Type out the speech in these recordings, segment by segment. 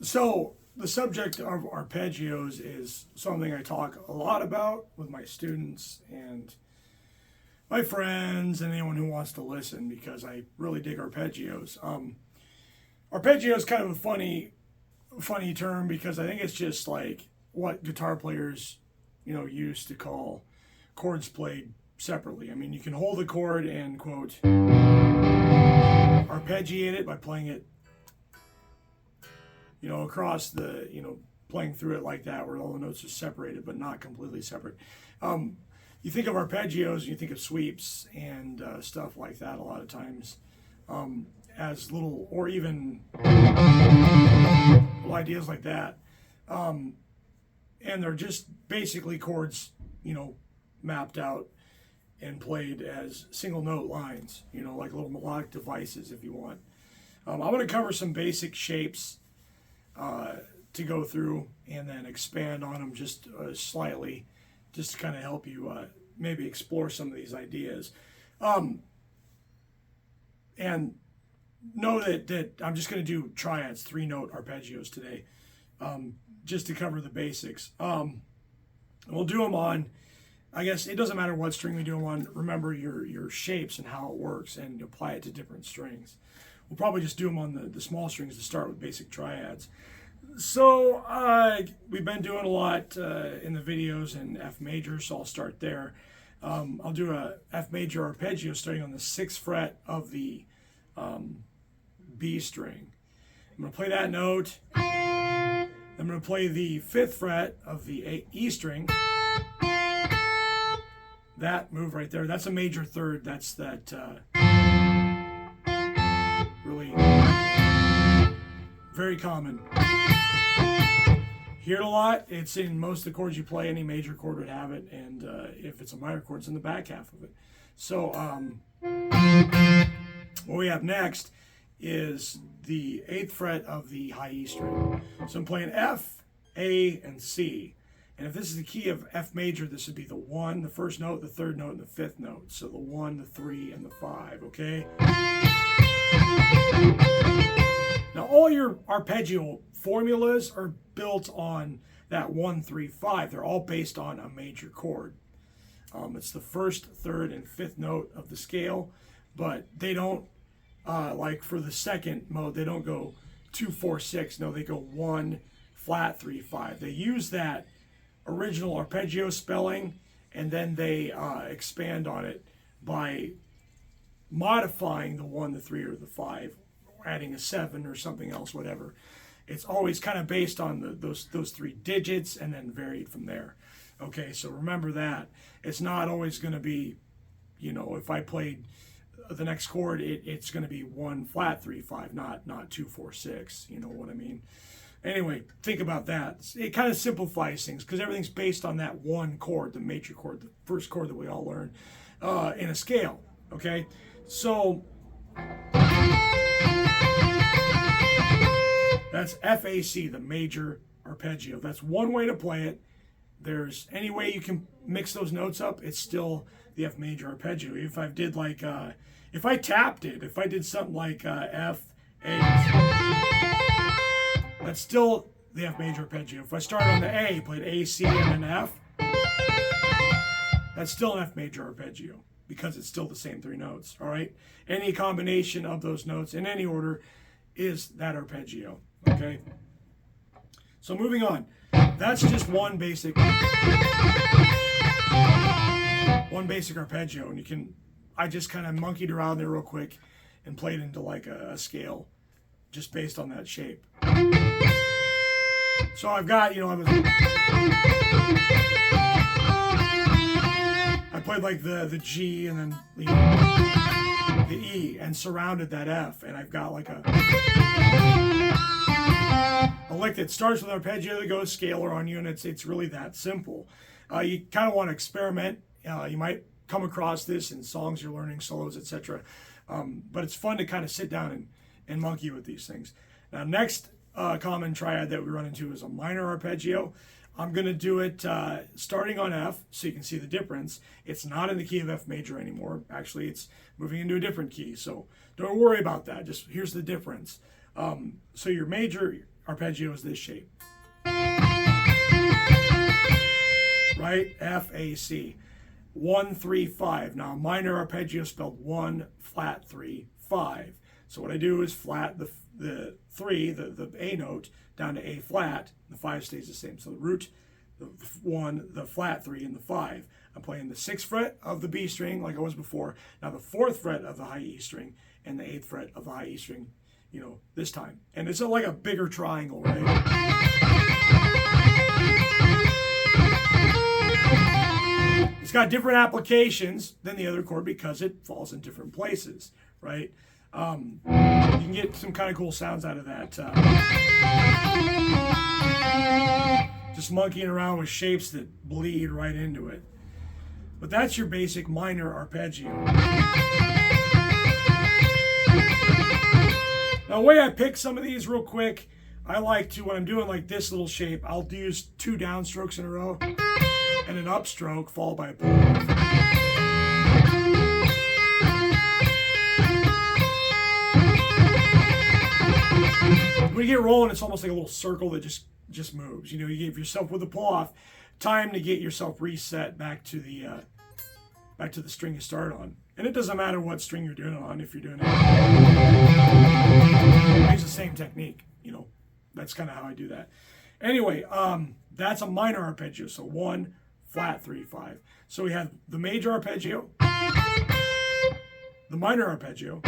So the subject of arpeggios is something I talk a lot about with my students and my friends and anyone who wants to listen because I really dig arpeggios. Arpeggio is kind of a funny term because I think it's just like what guitar players, used to call chords played separately. I mean, you can hold a chord and quote arpeggiate it by playing it, across the, playing through it like that, where all the notes are separated but not completely separate. You think of arpeggios, you think of sweeps and stuff like that a lot of times as little, or even little ideas like that. And they're just basically chords, mapped out and played as single note lines, like little melodic devices if you want. I'm going to cover some basic shapes to go through and then expand on them just slightly, just to kind of help you maybe explore some of these ideas. And know that I'm just going to do triads, 3-note arpeggios today, just to cover the basics. We'll do them on, I guess it doesn't matter what string we do them on. Remember your shapes and how it works and apply it to different strings. We'll probably just do them on the small strings to start with basic triads. So we've been doing a lot in the videos in F major, so I'll start there. I'll do a F major arpeggio starting on the 6th fret of the B string. I'm going to play that note. I'm going to play the 5th fret of the E string. That move right there, that's a major third. That's that really very common. Hear it a lot. It's in most of the chords you play. Any major chord would have it, and if it's a minor chord, it's in the back half of it. So what we have next is the 8th fret of the high E string. So I'm playing F, A, and C. And if this is the key of F major, this would be the 1, the first note, the 3rd note, and the 5th note. So the 1, the 3, and the 5, okay? Now all your arpeggio formulas are built on that 1, 3, 5. They're all based on a major chord. It's the 1st, 3rd, and 5th note of the scale, but they don't, like for the 2nd mode, they don't go 2, 4, 6. No, they go 1, flat, 3, 5. They use that original arpeggio spelling and then they expand on it by modifying the 1, the 3, or the 5, or adding a 7 or something else, whatever. It's always kind of based on those 3 digits and then varied from there. Okay, so remember that. It's not always going to be, if I played the next chord, it's going to be 1, flat, 3, 5, not 2, 4, 6. You know what I mean? Anyway, think about that. It kind of simplifies things because everything's based on that one chord, the major chord, the first chord that we all learn in a scale. Okay, so that's FAC, the major arpeggio. That's one way to play it. There's any way you can mix those notes up, it's still the F major arpeggio. If I did like, if I tapped it, if I did something like F, A, that's still the F major arpeggio. If I started on the A, played A, C, and then F, that's still an F major arpeggio because it's still the same 3 notes, all right? Any combination of those notes in any order is that arpeggio, okay? So moving on. That's just one basic arpeggio, and I just kind of monkeyed around there real quick and played into like a scale just based on that shape. So I've got, I played like the G and then the E and surrounded that F, and I've got like a lick that starts with an arpeggio that goes scalar on you, and it's really that simple. You kind of want to experiment. You might come across this in songs you're learning, solos, etc. But it's fun to kind of sit down and monkey with these things. Now, next common triad that we run into is a minor arpeggio. I'm going to do it starting on F so you can see the difference. It's not in the key of F major anymore. Actually, it's moving into a different key. So don't worry about that. Just here's the difference. So your major arpeggio is this shape. Right? F, A, C. 1, 3, 5. Now, minor arpeggio spelled 1, flat, 3, 5. So what I do is flat the 3, the A note, down to A flat. The 5 stays the same. So the root, the 1, the flat 3, and the 5. I'm playing the 6th fret of the B string like I was before. Now the 4th fret of the high E string and the 8th fret of the high E string, you know, this time. And it's like a bigger triangle, right? It's got different applications than the other chord because it falls in different places, right? You can get some kind of cool sounds out of that. Just monkeying around with shapes that bleed right into it. But that's your basic minor arpeggio. Now, the way I pick some of these real quick, I like to, when I'm doing like this little shape, I'll use 2 downstrokes in a row and an upstroke followed by a pull off. When you get rolling, it's almost like a little circle that just moves. You know, you give yourself with a pull off time to get yourself reset back to the string you started on. And it doesn't matter what string you're doing it on. If you're doing it, I use the same technique. You know, that's kind of how I do that. Anyway, that's a minor arpeggio. So 1, flat, 3, 5. So we have the major arpeggio, the minor arpeggio.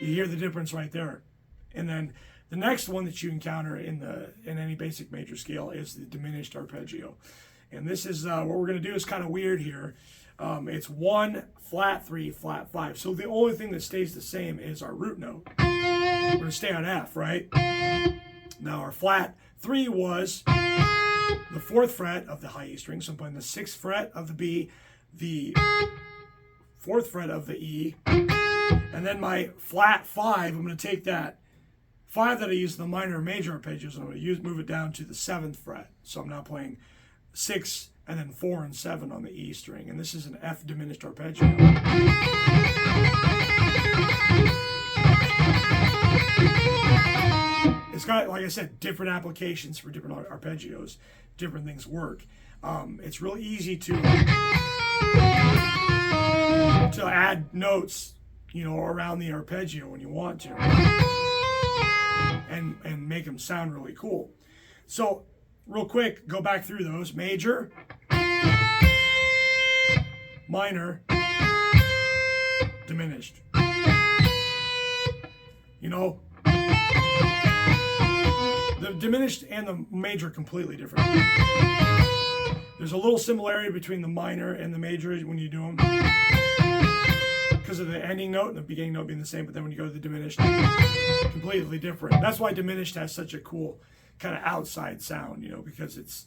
You hear the difference right there. And then the next one that you encounter in any basic major scale is the diminished arpeggio. And this is what we're going to do is kind of weird here. It's 1, flat, 3, flat, 5. So the only thing that stays the same is our root note. We're going to stay on F, right? Now our flat 3 was the 4th fret of the high E string. So I'm playing the 6th fret of the B, the 4th fret of the E, and then my flat 5, I'm going to take that 5 that I use in the minor and major arpeggios, and I'm going to move it down to the 7th fret. So I'm now playing 6 and then 4 and 7 on the E string. And this is an F diminished arpeggio. It's got, like I said, different applications for different arpeggios. Different things work. It's really easy to add notes, you know, around the arpeggio when you want to. And make them sound really cool. So, real quick, go back through those. Major, minor, diminished. You know, the diminished and the major are completely different. There's a little similarity between the minor and the major when you do them, because of the ending note and the beginning note being the same, but then when you go to the diminished, completely different. That's why diminished has such a cool kind of outside sound, you know, because it's,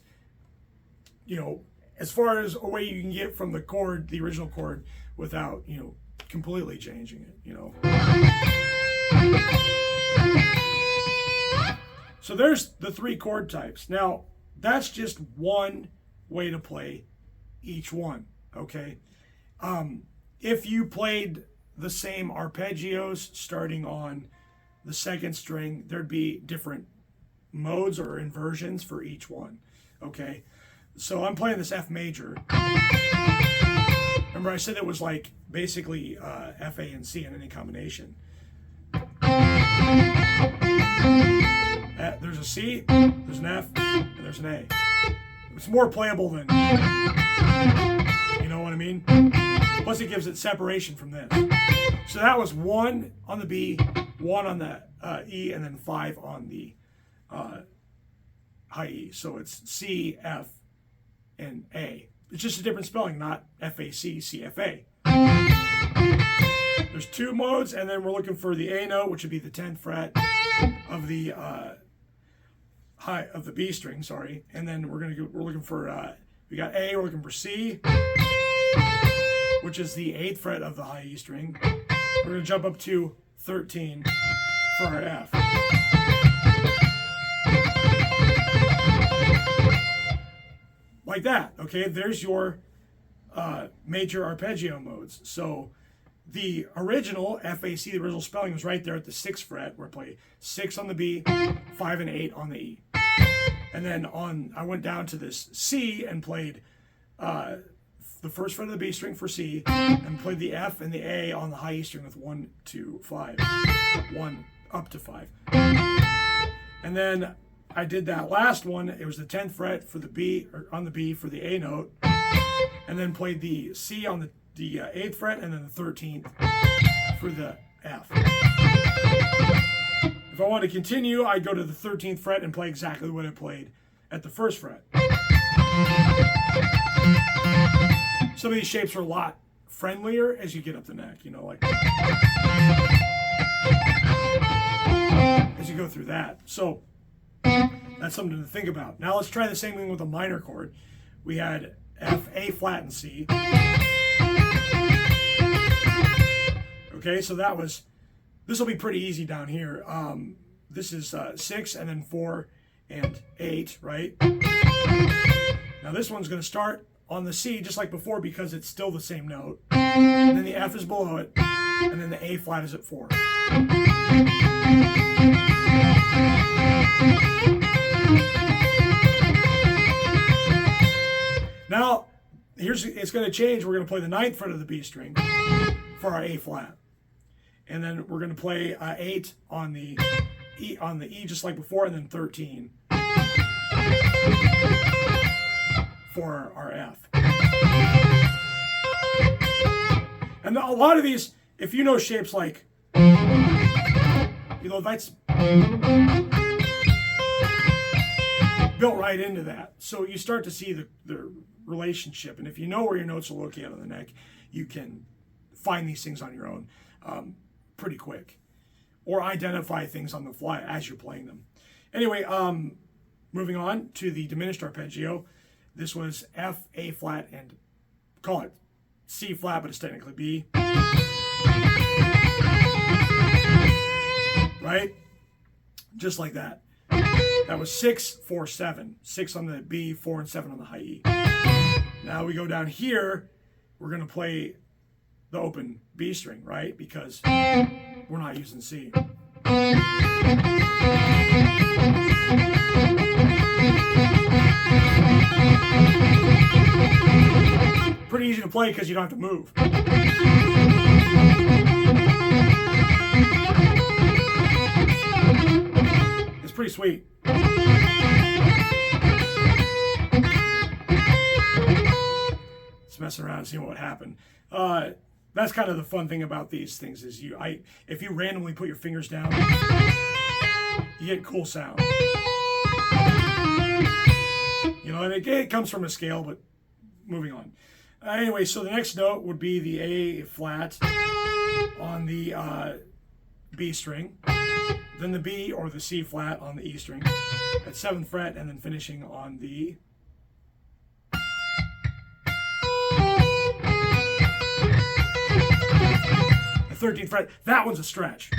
you know, as far as a way you can get from the chord, the original chord, without, you know, completely changing it, you know. So there's the 3 chord types. Now, that's just one way to play each one, okay? If you played the same arpeggios starting on the 2nd string, there'd be different modes or inversions for each one, okay? So I'm playing this F major. Remember I said it was like basically F, A, and C in any combination. There's a C, there's an F, and there's an A. It's more playable than, you know what I mean? Plus it gives it separation from this. So that was 1 on the B, 1 on the E, and then 5 on the high E. So it's C, F, and A. It's just a different spelling, not F-A-C, C-F-A. There's 2 modes, and then we're looking for the A note, which would be the 10th fret of the of the B string, sorry. And then we're looking for we got A, we're looking for C, which is the 8th fret of the high E string. We're going to jump up to 13 for our F. Like that, okay? There's your major arpeggio modes. So the original FAC, the original spelling, was right there at the 6th fret, where I play 6 on the B, 5 and 8 on the E. And then I went down to this C and played the first fret of the B string for C, and played the F and the A on the high E string with 1, 2, 5, 1 up to 5. And then I did that last one. It was the 10th fret for the B, or on the B for the A note, and then played the C on the 8th fret, and then the 13th for the F. If I want to continue, I'd go to the 13th fret and play exactly what I played at the 1st fret. Some of these shapes are a lot friendlier as you get up the neck, you know, like as you go through that. So that's something to think about. Now let's try the same thing with a minor chord. We had F, A flat, and C. Okay, so this will be pretty easy down here. This is 6 and then 4 and 8, right? Now this one's going to start on the C just like before because it's still the same note. And then the F is below it, and then the A flat is at 4. Now, it's going to change. We're going to play the 9th fret of the B string for our A flat. And then we're going to play 8 on the E just like before, and then 13 for our F. And a lot of these, if you know shapes like, you know, that's built right into that. So you start to see the relationship. And if you know where your notes are located on the neck, you can find these things on your own pretty quick, or identify things on the fly as you're playing them. Anyway, moving on to the diminished arpeggio. This was F, A flat, and call it C flat, but it's technically B. Right? Just like that. That was 6, 4, 7. 6 on the B, 4 and 7 on the high E. Now we go down here, we're going to play the open B string, right? Because we're not using C. Pretty easy to play because you don't have to move. It's pretty sweet. Just messing around and seeing what happened. That's kind of the fun thing about these things is if you randomly put your fingers down, you get cool sound. You know, and it comes from a scale, but moving on. Anyway, so the next note would be the A flat on the B string, then the B or the C flat on the E string at 7th fret, and then finishing on the the 13th fret. That one's a stretch.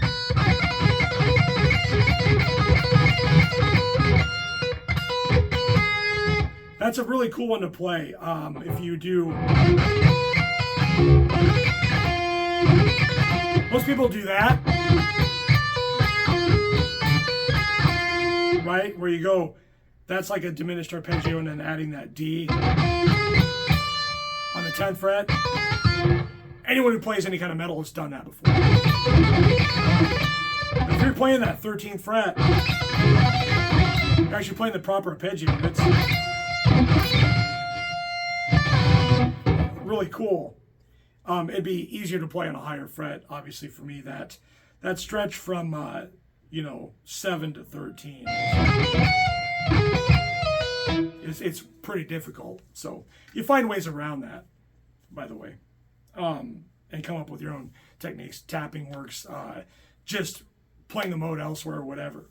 That's a really cool one to play if you do. Most people do that, right? Where you go, that's like a diminished arpeggio, and then adding that D on the 10th fret. Anyone who plays any kind of metal has done that before. If you're playing that 13th fret, you're actually playing the proper arpeggio. It's really cool. It'd be easier to play on a higher fret, obviously, for me. That stretch from 7 to 13 it's pretty difficult. So you find ways around that, by the way, and come up with your own techniques. Tapping works, just playing the mode elsewhere or whatever.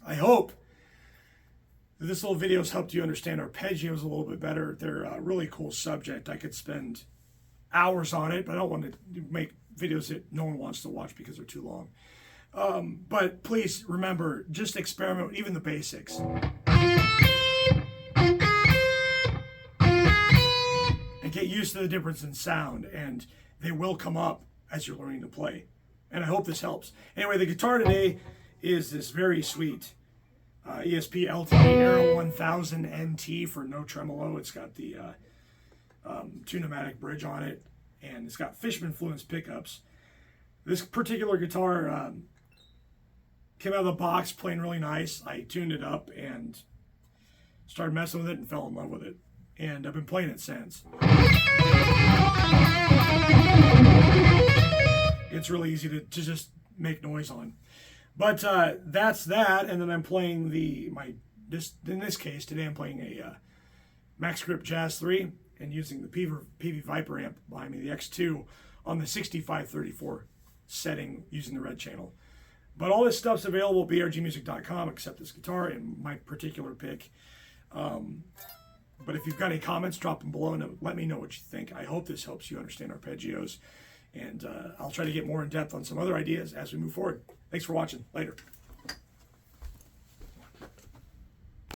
I hope that this little video has helped you understand arpeggios a little bit better. They're a really cool subject. I could spend hours on it, but I don't want to make videos that no one wants to watch because they're too long. But please remember, just experiment, even the basics. And get used to the difference in sound, and they will come up as you're learning to play. And I hope this helps. Anyway, the guitar today is this very sweet ESP LTD Aero 1000 NT for no tremolo. It's got the 2-pneumatic bridge on it, and it's got Fishman Fluence pickups. This particular guitar came out of the box playing really nice. I tuned it up and started messing with it and fell in love with it. And I've been playing it since. It's really easy to just make noise on. But that's that, and then I'm playing in this case, today I'm playing a Max Grip Jazz 3 and using the PV Viper amp behind me, the X2, on the 6534 setting using the red channel. But all this stuff's available at brgmusic.com except this guitar and my particular pick. But if you've got any comments, drop them below and let me know what you think. I hope this helps you understand arpeggios, and I'll try to get more in depth on some other ideas as we move forward. Thanks for watching. Later.